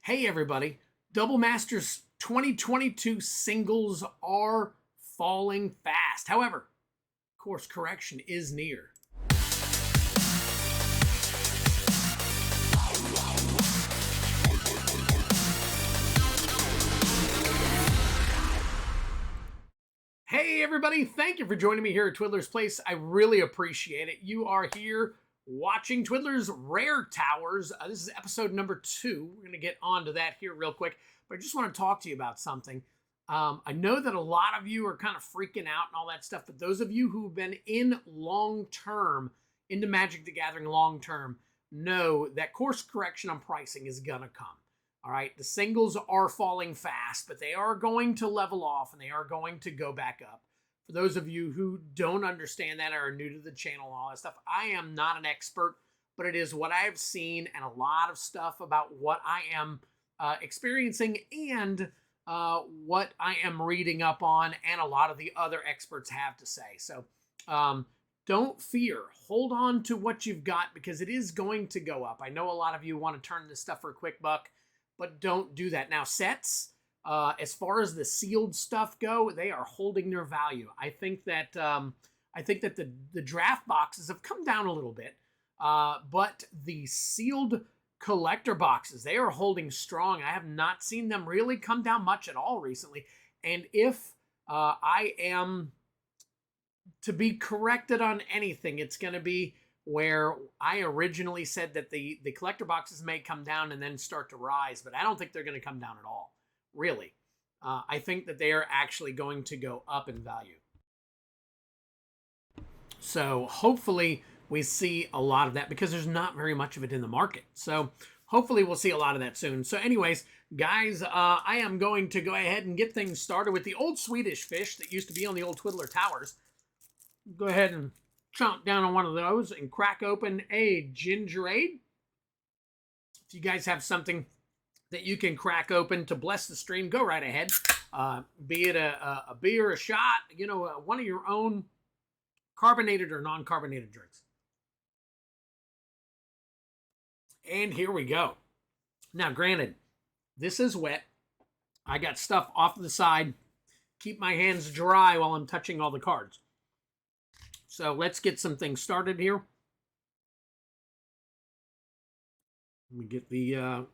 Hey everybody, Double Masters 2022 singles are falling fast. However, course correction is near. Hey everybody, thank you for joining me here at Twiddler's Place. I really appreciate it. You are here watching Twiddler's Rare Towers. This is episode number 2. We're going to get onto that here real quick, but I just want to talk to you about something. I know that a lot of you are kind of freaking out and all that stuff, but those of you who've been in long-term, into Magic the Gathering long-term, know that course correction on pricing is going to come. All right, the singles are falling fast, but they are going to level off and they are going to go back up. For those of you who don't understand that or are new to the channel and all that stuff, I am not an expert, but it is what I've seen and a lot of stuff about what I am experiencing and what I am reading up on and a lot of the other experts have to say. So don't fear. Hold on to what you've got because it is going to go up. I know a lot of you want to turn this stuff for a quick buck, but don't do that. Now, sets, as far as the sealed stuff go, they are holding their value. I think that the draft boxes have come down a little bit, but the sealed collector boxes, they are holding strong. I have not seen them really come down much at all recently. And if I am to be corrected on anything, it's going to be where I originally said that the collector boxes may come down and then start to rise, but I don't think they're going to come down at all, really. I think that they are actually going to go up in value. So hopefully we see a lot of that because there's not very much of it in the market. So hopefully we'll see a lot of that soon. So anyways, guys, I am going to go ahead and get things started with the old Swedish fish that used to be on the old Twiddler Towers. Go ahead and chomp down on one of those and crack open a ginger ale. If you guys have something that you can crack open to bless the stream, go right ahead. Be it a beer, a shot, one of your own carbonated or non-carbonated drinks. And here we go. Now, granted, this is wet. I got stuff off to the side. Keep my hands dry while I'm touching all the cards. So let's get some things started here. Let me get the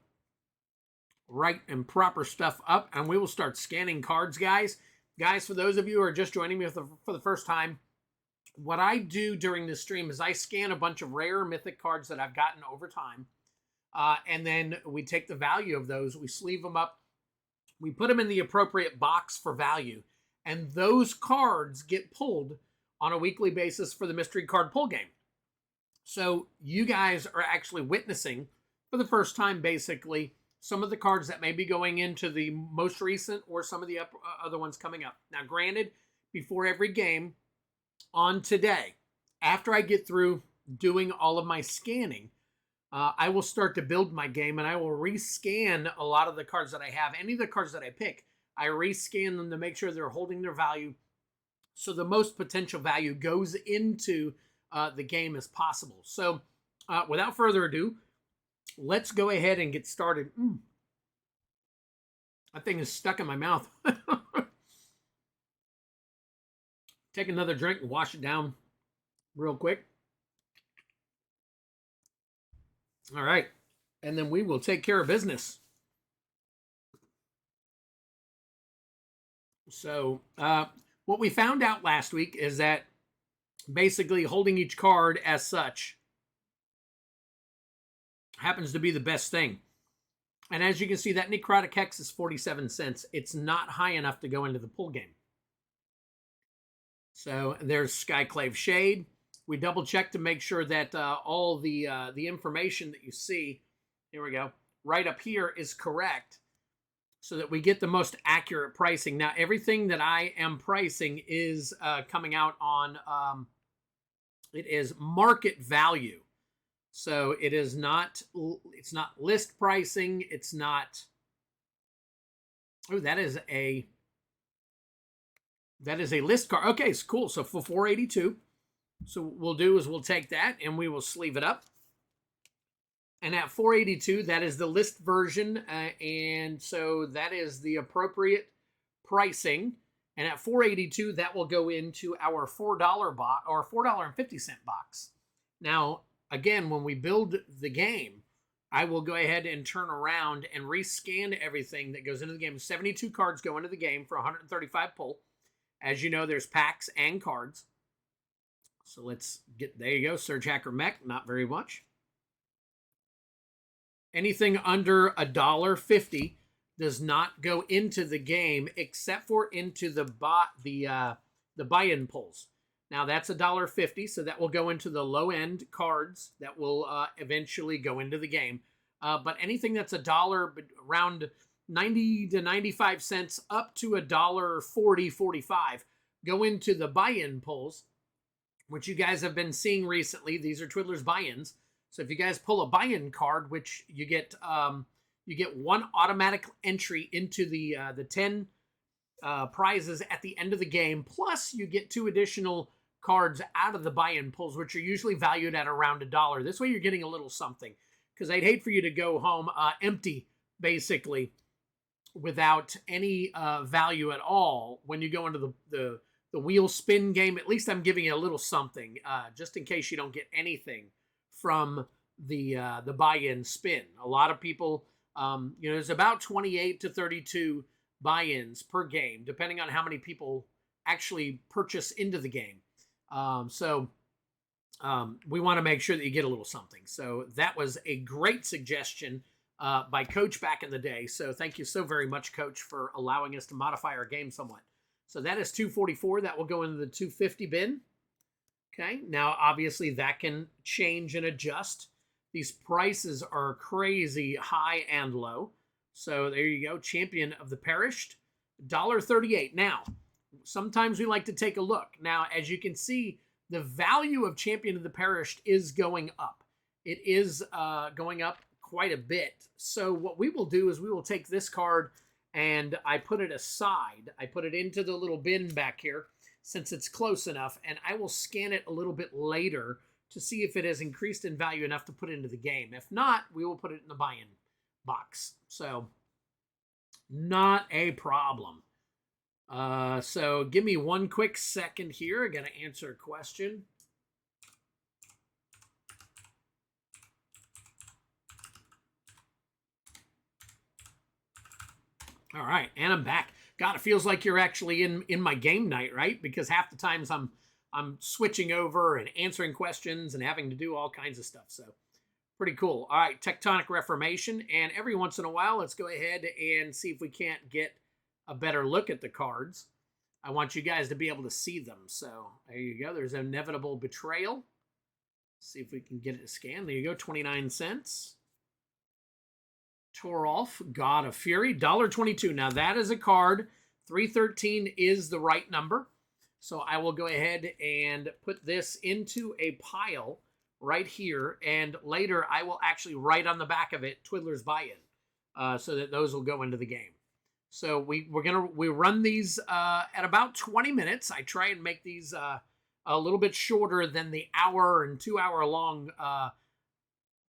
right and proper stuff up, and we will start scanning cards, guys. Guys, for those of you who are just joining me for the first time, what I do during this stream is I scan a bunch of rare mythic cards that I've gotten over time, and then we take the value of those, we sleeve them up, we put them in the appropriate box for value, and those cards get pulled on a weekly basis for the mystery card pull game. So you guys are actually witnessing for the first time, basically, some of the cards that may be going into the most recent or some of the other ones coming up. Now, granted, before every game on today, after I get through doing all of my scanning, I will start to build my game and I will rescan a lot of the cards that I have. Any of the cards that I pick, I rescan them to make sure they're holding their value, so the most potential value goes into the game as possible. So without further ado, let's go ahead and get started. That thing is stuck in my mouth. Take another drink and wash it down real quick. All right. And then we will take care of business. So, what we found out last week is that basically holding each card as such happens to be the best thing. And as you can see, that Necrotic Hex is 47 cents. It's not high enough to go into the pull game. So there's Skyclave Shade. We double check to make sure that all the information that you see, here we go, right up here is correct, so that we get the most accurate pricing. Now, everything that I am pricing is coming out on, it is market value. So it is not, it's not list pricing. It's not, oh, that is a list card. Okay, it's cool. So for 482, so what we'll do is we'll take that and we will sleeve it up. And at 482, that is the list version, and so that is the appropriate pricing. And at 482, that will go into our $4 box or $4.50 box. Now, again, when we build the game, I will go ahead and turn around and rescan everything that goes into the game. 72 cards go into the game for 135 pull. As you know, there's packs and cards. So let's get, there you go, Surge Hacker Mech, not very much. Anything under $1.50 does not go into the game except for into the buy-in pulls. Now that's $1.50, so that will go into the low-end cards that will eventually go into the game. But anything that's $1, around 90 to 95 cents up to $1.40, 45 go into the buy-in pulls, which you guys have been seeing recently. These are Twiddler's buy-ins. So if you guys pull a buy-in card, which you get one automatic entry into the 10 prizes at the end of the game, plus you get 2 additional cards out of the buy-in pulls, which are usually valued at around $1. This way you're getting a little something, because I'd hate for you to go home empty, basically, without any value at all when you go into the wheel spin game. At least I'm giving you a little something, just in case you don't get anything from the buy-in spin. A lot of people, there's about 28 to 32 buy-ins per game, depending on how many people actually purchase into the game. We want to make sure that you get a little something. So that was a great suggestion by Coach back in the day. So thank you so very much, Coach, for allowing us to modify our game somewhat. So that is 244. That will go into the 250 bin. Okay, now obviously that can change and adjust. These prices are crazy high and low. So there you go, Champion of the Perished, $1.38. Now, sometimes we like to take a look. Now, as you can see, the value of Champion of the Perished is going up. It is going up quite a bit. So what we will do is we will take this card and I put it aside. I put it into the little bin back here, since it's close enough, and I will scan it a little bit later to see if it has increased in value enough to put into the game. If not, we will put it in the buy-in box. So, not a problem. So, give me one quick second here. I got to answer a question. All right, and I'm back. God, it feels like you're actually in my game night, right? Because half the times I'm switching over and answering questions and having to do all kinds of stuff. So pretty cool. All right, Tectonic Reformation. And every once in a while, let's go ahead and see if we can't get a better look at the cards. I want you guys to be able to see them. So there you go. There's Inevitable Betrayal. See if we can get it to scan. There you go, 29 cents. Torolf, God of Fury, $1.22. Now that is a card. 313 is the right number. So I will go ahead and put this into a pile right here. And later I will actually write on the back of it Twiddler's buy-in, so that those will go into the game. So we run these at about 20 minutes. I try and make these a little bit shorter than the hour and 2 hour long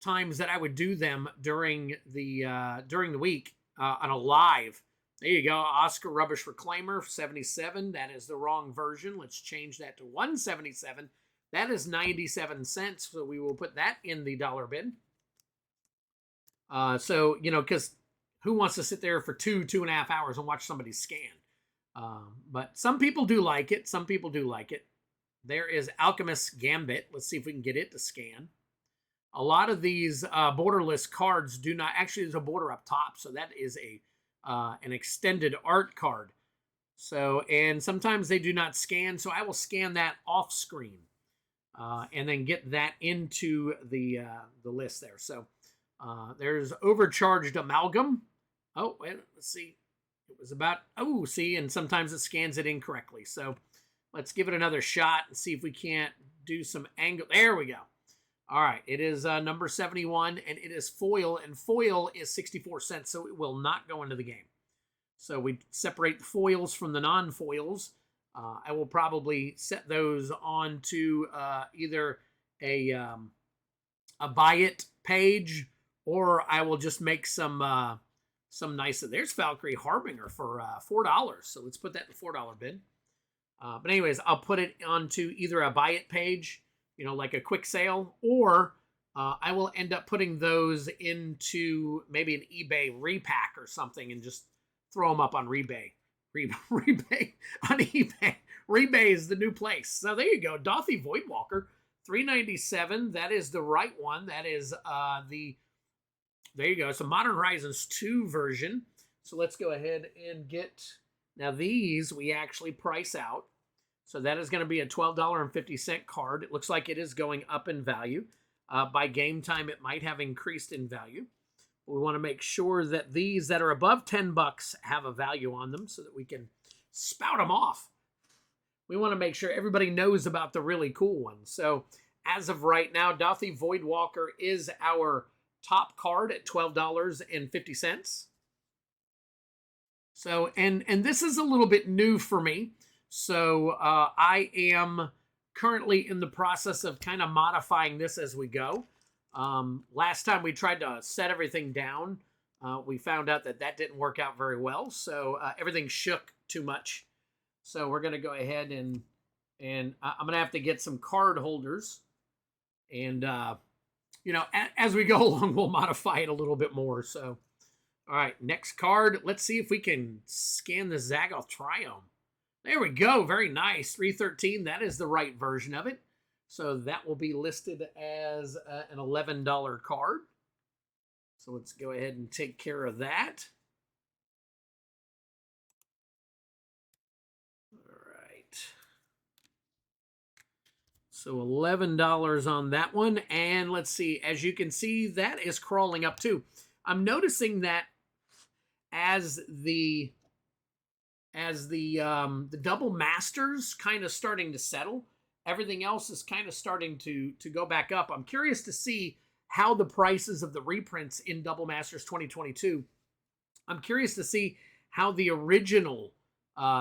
times that I would do them during the week on a live. There you go, Oscar Rubbish Reclaimer, 77. That is the wrong version. Let's change that to 177. That is 97 cents. So we will put that in the dollar bin. So, because who wants to sit there for 2.5 hours and watch somebody scan? But some people do like it. Some people do like it. There is Alchemist's Gambit. Let's see if we can get it to scan. A lot of these borderless cards do not, actually there's a border up top, so that is an extended art card. So, and sometimes they do not scan, so I will scan that off screen and then get that into the list there. So there's Overcharged Amalgam. Oh, wait, let's see. It was about, see, and sometimes it scans it incorrectly. So let's give it another shot and see if we can't do some angle. There we go. All right, it is number 71, and it is foil, and foil is 64 cents, so it will not go into the game. So we separate the foils from the non-foils. I will probably set those onto either a buy it page or I will just make some nice. There's Valkyrie Harbinger for $4. So let's put that in the $4 bin. But anyways, I'll put it onto either a buy it page, like a quick sale, or I will end up putting those into maybe an eBay repack or something and just throw them up on eBay. Rebay on eBay. Rebay is the new place. So there you go. Dothy Voidwalker, $397. That is the right one. That is there you go. It's a Modern Horizons 2 version. So let's go ahead and get, now these we actually price out. So that is going to be a $12.50 card. It looks like it is going up in value. By game time, it might have increased in value. We want to make sure that these that are above $10 have a value on them so that we can spout them off. We want to make sure everybody knows about the really cool ones. So as of right now, Dothy Voidwalker is our top card at $12.50. So, and this is a little bit new for me. So I am currently in the process of kind of modifying this as we go. Last time we tried to set everything down, we found out that didn't work out very well. So everything shook too much. So we're going to go ahead and I'm going to have to get some card holders. And, as we go along, we'll modify it a little bit more. So, all right, next card. Let's see if we can scan the Zagoth Triome. There we go. Very nice. 313. That is the right version of it. So that will be listed as an $11 card. So let's go ahead and take care of that. All right. So $11 on that one. And let's see. As you can see, that is crawling up too. I'm noticing that as the double masters kind of starting to settle, everything else is kind of starting to go back up. I'm curious to see how the prices of the reprints in Double Masters 2022. I'm curious to see how the original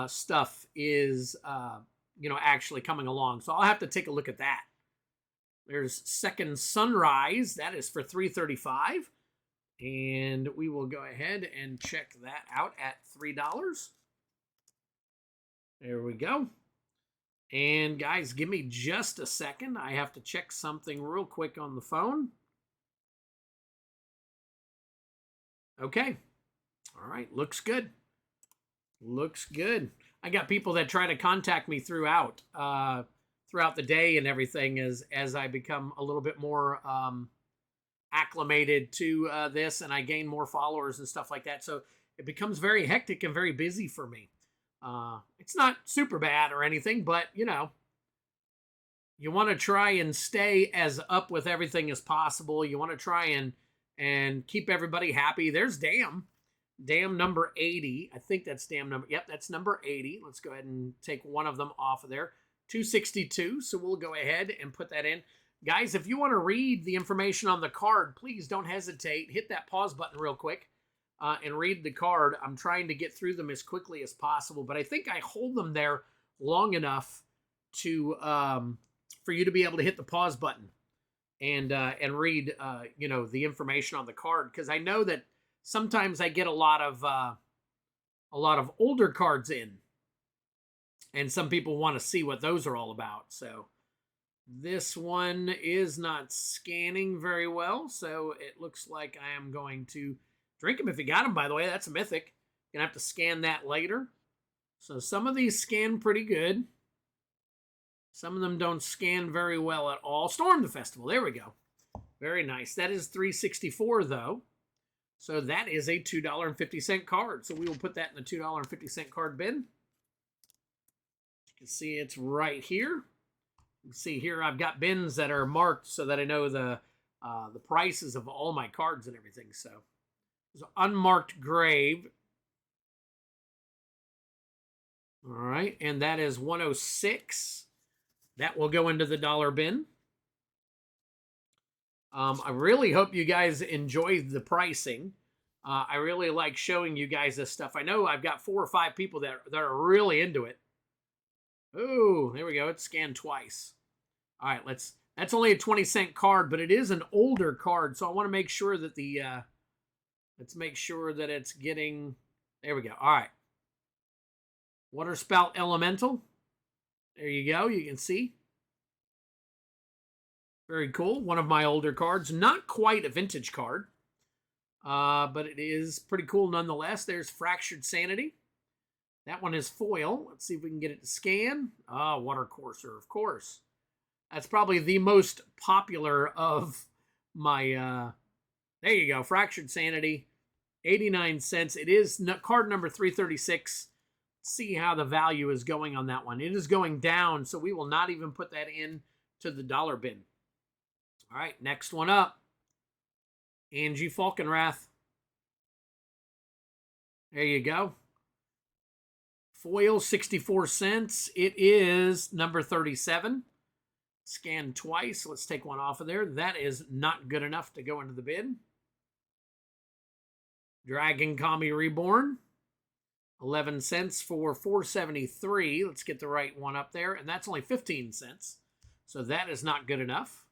stuff is, actually coming along. So I'll have to take a look at that. There's Second Sunrise. That is for $335. And we will go ahead and check that out at $3. There we go. And guys, give me just a second. I have to check something real quick on the phone. Okay. All right. Looks good. Looks good. I got people that try to contact me throughout the day and everything as I become a little bit more acclimated to this and I gain more followers and stuff like that. So it becomes very hectic and very busy for me. It's not super bad or anything, but you want to try and stay as up with everything as possible. You want to try and keep everybody happy. There's Dam number 80. I think that's Dam number. Yep, that's number 80. Let's go ahead and take one of them off of there. 262. So we'll go ahead and put that in. Guys, if you want to read the information on the card, please don't hesitate. Hit that pause button real quick. And read the card. I'm trying to get through them as quickly as possible, but I think I hold them there long enough to for you to be able to hit the pause button and read the information on the card, because I know that sometimes I get a lot of older cards in, and some people want to see what those are all about. So this one is not scanning very well, so it looks like I am going to drink them if you got them, by the way. That's a mythic. You're going to have to scan that later. So some of these scan pretty good. Some of them don't scan very well at all. Storm the Festival. There we go. Very nice. That is $364, though. So that is a $2.50 card. So we will put that in the $2.50 card bin. You can see it's right here. You can see here I've got bins that are marked so that I know the prices of all my cards and everything. So unmarked grave. All right, and that is 106. That will go into the dollar bin. I really hope you guys enjoy the pricing. I really like showing you guys this stuff. I know I've got 4 or 5 people that are really into it. Oh, there we go. It's scanned twice. All right, let's That's only a 20-cent card, but it is an older card, so I want to make sure that the let's make sure that it's getting. There we go. All right. Water Spout Elemental. There you go. You can see. Very cool. One of my older cards. Not quite a vintage card, but it is pretty cool nonetheless. There's Fractured Sanity. That one is foil. Let's see if we can get it to scan. Water Courser, of course. That's probably the most popular of my... there you go. Fractured Sanity. 89 cents. It is card number 336. See how the value is going on that one. It is going down, so we will not even put that in to the dollar bin. All right, next one up. Angie Falkenrath. There you go. Foil, 64 cents. It is number 37. Scan twice. Let's take one off of there. That is not good enough to go into the bin. Dragon Kami Reborn. 11 cents for 473. Let's get the right one up there. And that's only 15 cents. So that is not good enough.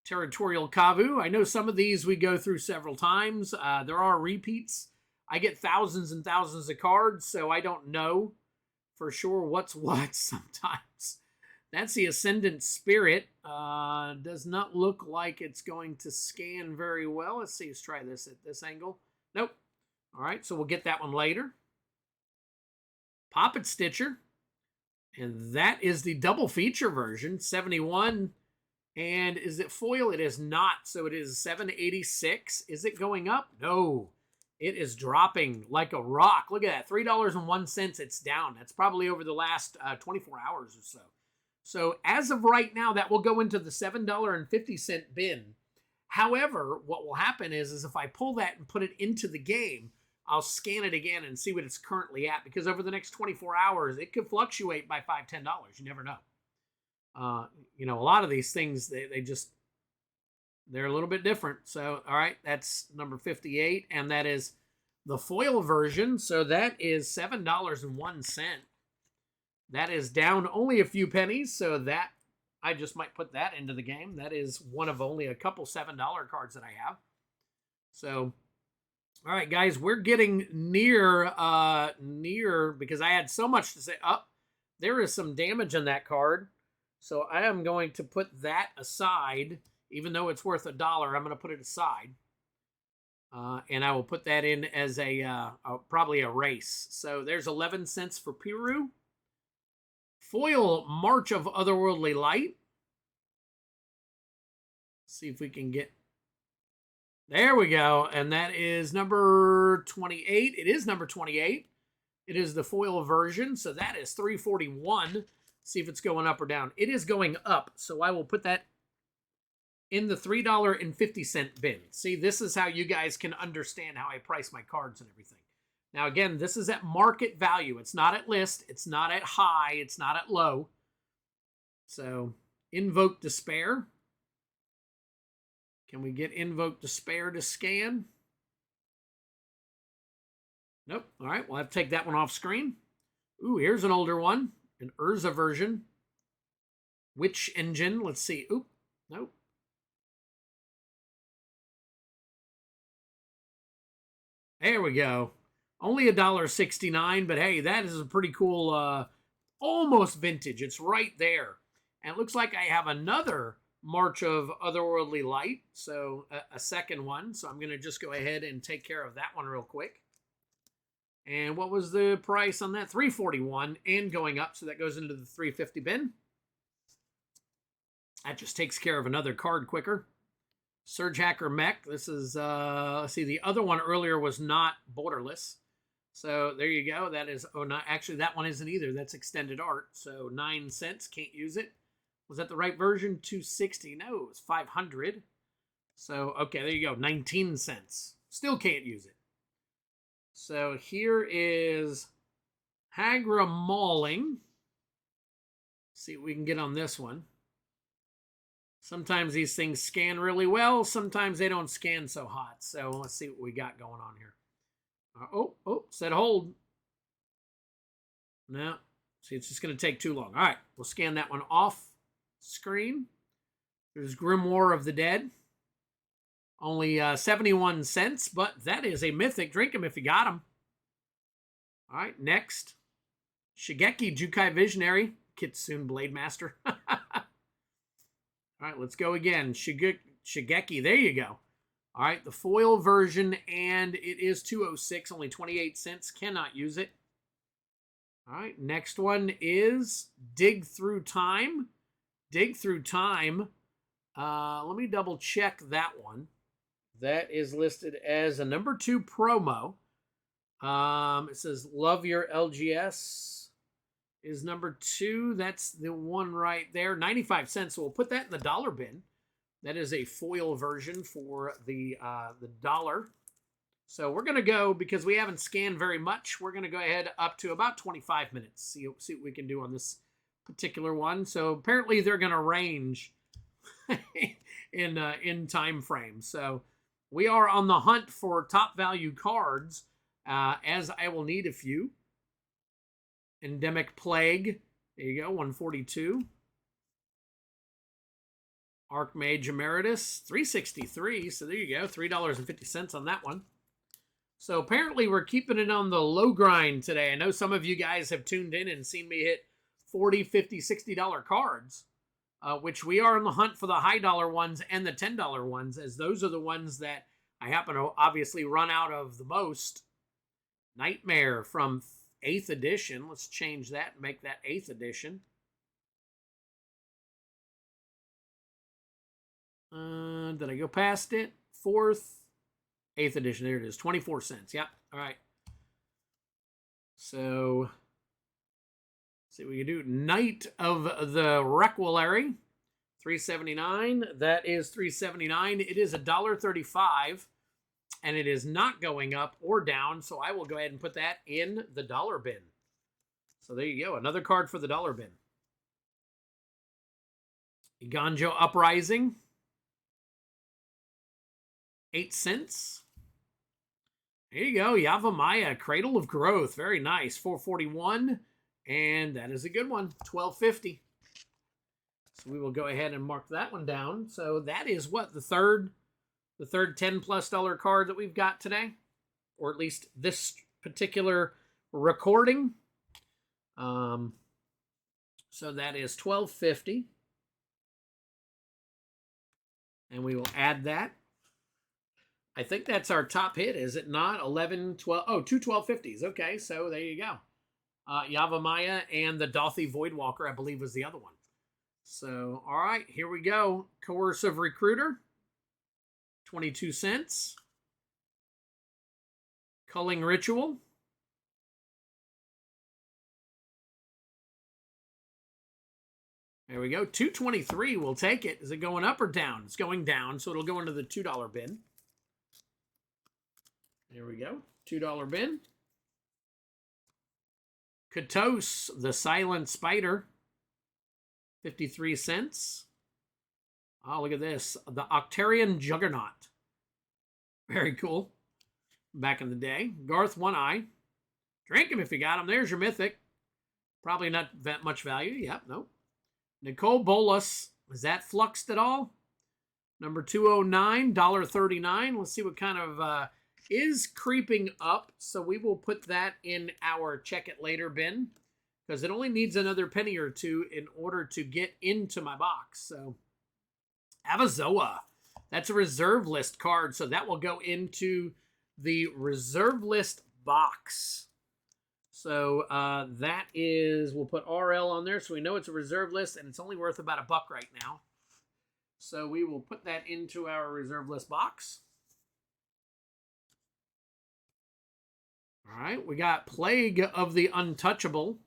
Territorial Kavu. I know some of these we go through several times. There are repeats. I get thousands and thousands of cards, so I don't know for sure what's what sometimes. That's the Ascendant Spirit. Does not look like it's going to scan very well. Let's see. Let's try this at this angle. Nope. All right, so we'll get that one later. Poppet Stitcher. And that is the double feature version, 71. And is it foil? It is not. So it is 786. Is it going up? No. It is dropping like a rock. Look at that. $3.01. It's down. That's probably over the last 24 hours or so. So as of right now, that will go into the $7.50 bin. However, what will happen is if I pull that and put it into the game, I'll scan it again and see what it's currently at. Because over the next 24 hours, it could fluctuate by $5, $10. You never know. You know, a lot of these things, they're a little bit different. So, all right, that's number 58. And that is the foil version. So that is $7.01. That is down only a few pennies. So that, I just might put that into the game. That is one of only a couple $7 cards that I have. So, all right, guys, we're getting near, because I had so much to say. Oh, there is some damage on that card. So I am going to put that aside. Even though it's worth $1, I'm going to put it aside. And I will put that in as probably a race. So there's 11 cents for Piru. Foil March of Otherworldly Light. See if we can get... There we go. And that is number 28. It is number 28. It is the foil version. So that is 341. See if it's going up or down. It is going up. So I will put that in the $3.50 bin. See, this is how you guys can understand how I price my cards and everything. Now, again, this is at market value. It's not at list. It's not at high. It's not at low. So, Invoke Despair. Can we get Invoke Despair to scan? Nope. All right, we'll have to take that one off screen. Ooh, here's an older one. An Urza version. Witch Engine. Let's see. Oop. Nope. There we go. Only $1.69, but hey, that is a pretty cool, almost vintage. It's right there. And it looks like I have another March of Otherworldly Light, so a second one. So I'm going to just go ahead and take care of that one real quick. And what was the price on that? $3.41 and going up, so that goes into the $3.50 bin. That just takes care of another card quicker. Surge Hacker Mech. This is, let's see, the other one earlier was not borderless. So there you go. That is, oh, not actually, that one isn't either. That's extended art. So 9 cents. Can't use it. Was that the right version? 260. No, it was 500. So, okay, there you go. 19 cents. Still can't use it. So here is Hagra Mauling. See what we can get on this one. Sometimes these things scan really well. Sometimes they don't scan so hot. So let's see what we got going on here. Said hold. No. See, it's just going to take too long. All right. We'll scan that one off screen. There's Grimoire of the Dead. Only 71 cents, but that is a mythic. Drink him if you got him. All right, next. Shigeki Jukai Visionary. Kitsune Blade Master. All right, let's go again. Shigeki, there you go. All right, the foil version, and it is 206, only 28 cents. Cannot use it. All right, next one is Dig Through Time. Dig Through Time. Let me double check that one. That is listed as a number 2 promo. It says Love Your LGS is number 2. That's the one right there. 95 cents. So we'll put that in the dollar bin. That is a foil version for the dollar. So we're going to go, because we haven't scanned very much, we're going to go ahead up to about 25 minutes. See what we can do on this particular one. So apparently they're going to range in time frame. So we are on the hunt for top value cards, as I will need a few. Endemic Plague. There you go, 142. Archmage Emeritus, 363. So there you go, $3.50 on that one. So apparently we're keeping it on the low grind today. I know some of you guys have tuned in and seen me hit $40, $50, $60 cards, which we are on the hunt for the high dollar ones and the $10 ones, as those are the ones that I happen to obviously run out of the most. Nightmare from 8th edition. Let's change that and make that 8th edition. Did I go past it? 8th edition. There it is. 24 cents. Yep. All right. So, let's see what we can do. Knight of the Requilary. $3.79. That is $3.79. It is $1.35. And it is not going up or down. So I will go ahead and put that in the dollar bin. So there you go. Another card for the dollar bin. Iganjo Uprising. 8 cents. There you go. Yavimaya, Cradle of Growth. Very nice. 441. And that is a good one. 12.50. So we will go ahead and mark that one down. So that is what? The third $10+ card that we've got today. Or at least this particular recording. So that is $12.50. And we will add that. I think that's our top hit, is it not? 11, 12, oh, 2 12.50s. Okay, so there you go. Yavimaya and the Dothy Voidwalker, I believe, was the other one. So, all right, here we go. Coercive Recruiter, 22 cents. Culling Ritual. There we go. 223, we'll take it. Is it going up or down? It's going down, so it'll go into the $2 bin. There we go. $2 bin. Katos, the Silent Spider. 53 cents. Oh, look at this. The Octarian Juggernaut. Very cool. Back in the day. Garth One Eye. Drink him if you got him. There's your mythic. Probably not that much value. Yep, nope. Nicole Bolas. Is that fluxed at all? Number 209, $1.39. Let's see what kind of... is creeping up, so we will put that in our check it later bin, because it only needs another penny or two in order to get into my box. So Avazoa, that's a reserve list card, so that will go into the reserve list box. So that is, we'll put RL on there so we know it's a reserve list, and it's only worth about $1 right now. So we will put that into our reserve list box. All right, we got Plague of the Untouchable.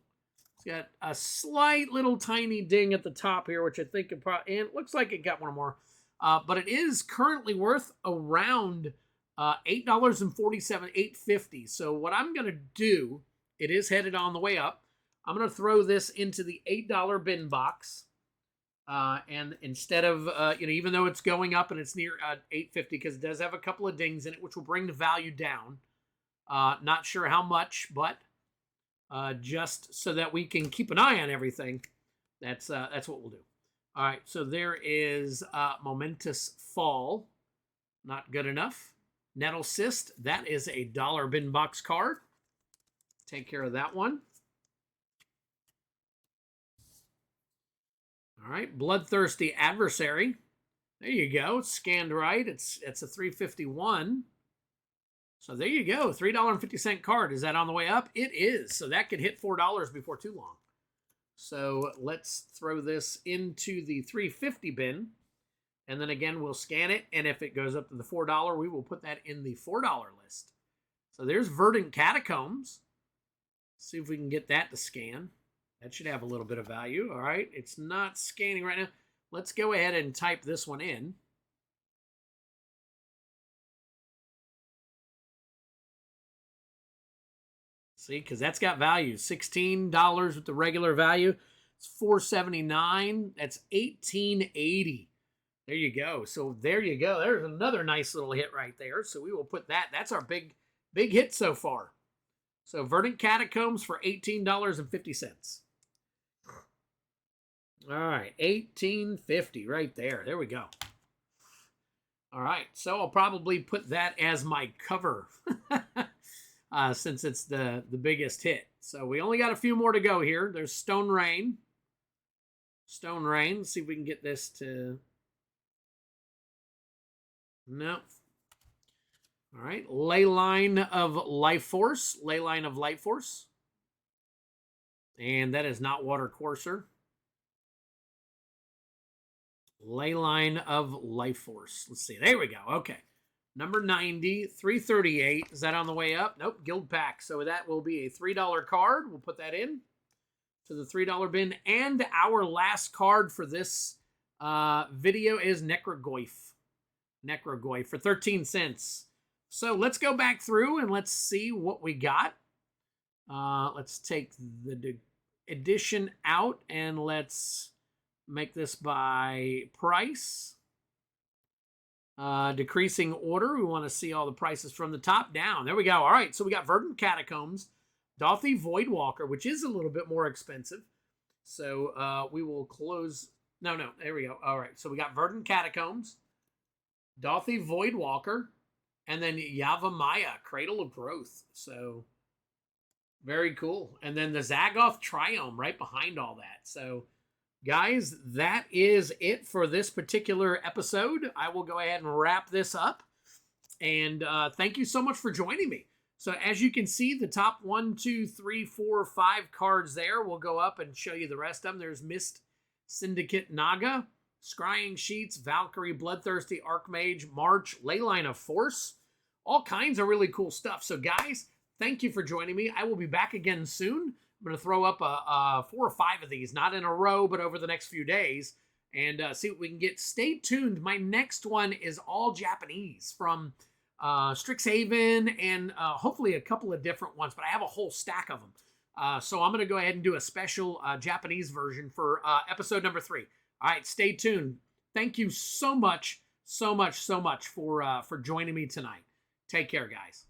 It's got a slight little tiny ding at the top here, which I think it probably, and it looks like it got one more. But it is currently worth around $8.47, $8.50. So what I'm going to do, it is headed on the way up. I'm going to throw this into the $8 bin box. And instead of, even though it's going up and it's near $8.50, because it does have a couple of dings in it, which will bring the value down. Not sure how much, but just so that we can keep an eye on everything. That's what we'll do. All right, so there is Momentous Fall. Not good enough. Nettle Cyst, that is a $1 bin box card. Take care of that one. All right, Bloodthirsty Adversary. There you go. It's scanned right. It's a 351. So there you go. $3.50 card. Is that on the way up? It is. So that could hit $4 before too long. So let's throw this into the 350 bin. And then again, we'll scan it. And if it goes up to the $4, we will put that in the $4 list. So there's Verdant Catacombs. See if we can get that to scan. That should have a little bit of value. All right. It's not scanning right now. Let's go ahead and type this one in. See, because that's got value. $16 with the regular value. It's $4.79. That's $18.80. There you go. So there you go. There's another nice little hit right there. So we will put that. That's our big hit so far. So Verdant Catacombs for $18.50. All right, $18.50 right there. There we go. All right, so I'll probably put that as my cover since it's the biggest hit. So we only got a few more to go here. There's Stone Rain. Stone Rain. Let's see if we can get this to... No. All right, Leyline of Life Force. Leyline of Life Force. And that is not Water Courser. Leyline of Life Force. Let's see. There we go. Okay. Number 90, 338. Is that on the way up? Nope. Guild Pack. So that will be a $3 card. We'll put that in to the $3 bin. And our last card for this video is Necrogoyf. Necrogoyf for 13 cents. So let's go back through and let's see what we got. Let's take the edition out and let's make this by price. Decreasing order. We want to see all the prices from the top down. There we go. All right. So we got Verdant Catacombs, Dauthi Voidwalker, which is a little bit more expensive. So we will close. No. There we go. All right. So we got Verdant Catacombs, Dauthi Voidwalker, and then Yavimaya, Cradle of Growth. So very cool. And then the Zagoth Triome right behind all that. So guys, that is it for this particular episode. I will go ahead and wrap this up. And thank you so much for joining me. So as you can see, the top 1, 2, 3, 4, 5 cards there. We'll go up and show you the rest of them. There's Mist Syndicate Naga, Scrying Sheets, Valkyrie, Bloodthirsty, Archmage, March, Leyline of Force. All kinds of really cool stuff. So guys, thank you for joining me. I will be back again soon. I'm going to throw up 4 or 5 of these, not in a row, but over the next few days, and see what we can get. Stay tuned. My next one is all Japanese from Strixhaven and hopefully a couple of different ones, but I have a whole stack of them. So I'm going to go ahead and do a special Japanese version for episode number 3. All right, stay tuned. Thank you so much for joining me tonight. Take care, guys.